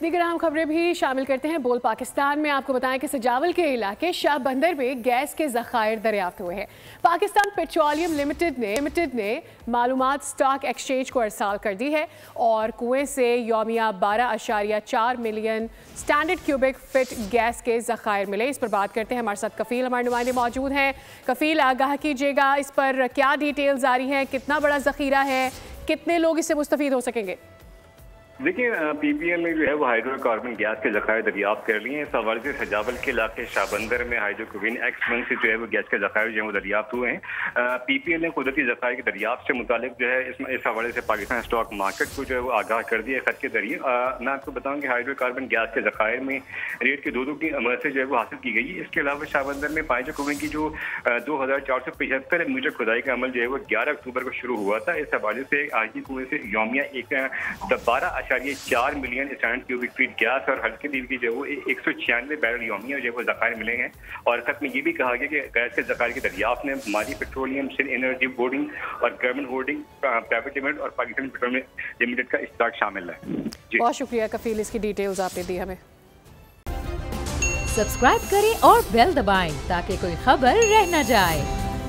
दीगर अहम खबरें भी शामिल करते हैं। बोल पाकिस्तान में आपको बताएं कि सजावल के इलाके शाह बंदर में गैस के ज़खायर दरियाफ्त हुए हैं। पाकिस्तान पेट्रोलियम लिमिटेड ने मालूमात स्टॉक एक्सचेंज को अरसाल कर दी है और कुएं से यौमिया 12.4 million standard cubic fit gas के ज़खायर मिले। इस पर बात करते हैं, हमारे साथ कफील हमारे नुमाइंदे मौजूद हैं। कफील, आगाह कीजिएगा, इस पर क्या डिटेल्स आ रही हैं, कितना बड़ा ज़खीरा है, कितने लोग इससे मुस्तफीद हो सकेंगे? देखिए, पीपीएल ने जो है वो हाइड्रोकार्बन गैस के ज़खायर दरियाफ्त कर लिए हैं। इस हवाले से सजावल के इलाके शाहबंदर में हाइड्रोक्विन X1 से जो है वो गैस के ज़खायर जो है वो दरियाफ्त हुए हैं। पीपीएल ने कुदरती ज़खायर की दरियाफ्त से मुतालिक जो है इस हवाले से पाकिस्तान स्टॉक मार्केट को जो है वो आगाह कर दिया है खत के जरिए। मैं आपको बताऊँ कि हाइड्रोकार्बन गैस के ज़खायर में रेट के 2 की अमल से जो है वो हासिल की गई है। इसके अलावा शाहबंदर में हाइड्रोक्विन की जो 2475 मीटर खुदाई का अमल जो है वो 11 अक्टूबर को शुरू हुआ था। इस हवाले से आज की कुएं से यौमिया 12.4 million standard cubic feet gas और हल्के तेल की जो है वो 196 बैरल यौमिया जो है वो ज़खायर मिले हैं। और खत में ये भी कहा गया कि गैस के ज़खायर की दरियाफ्त में माली पेट्रोलियम, सिंध एनर्जी बोर्डिंग और गवर्नमेंट होल्डिंग प्राइवेट लिमिटेड और पाकिस्तान पेट्रोलियम लिमिटेड का इश्तराक शामिल है। बहुत शुक्रिया कफील, इसकी डिटेल्स आपने दी हमें। सब्सक्राइब करें और बेल दबाएं ताकि कोई खबर रह न जाए।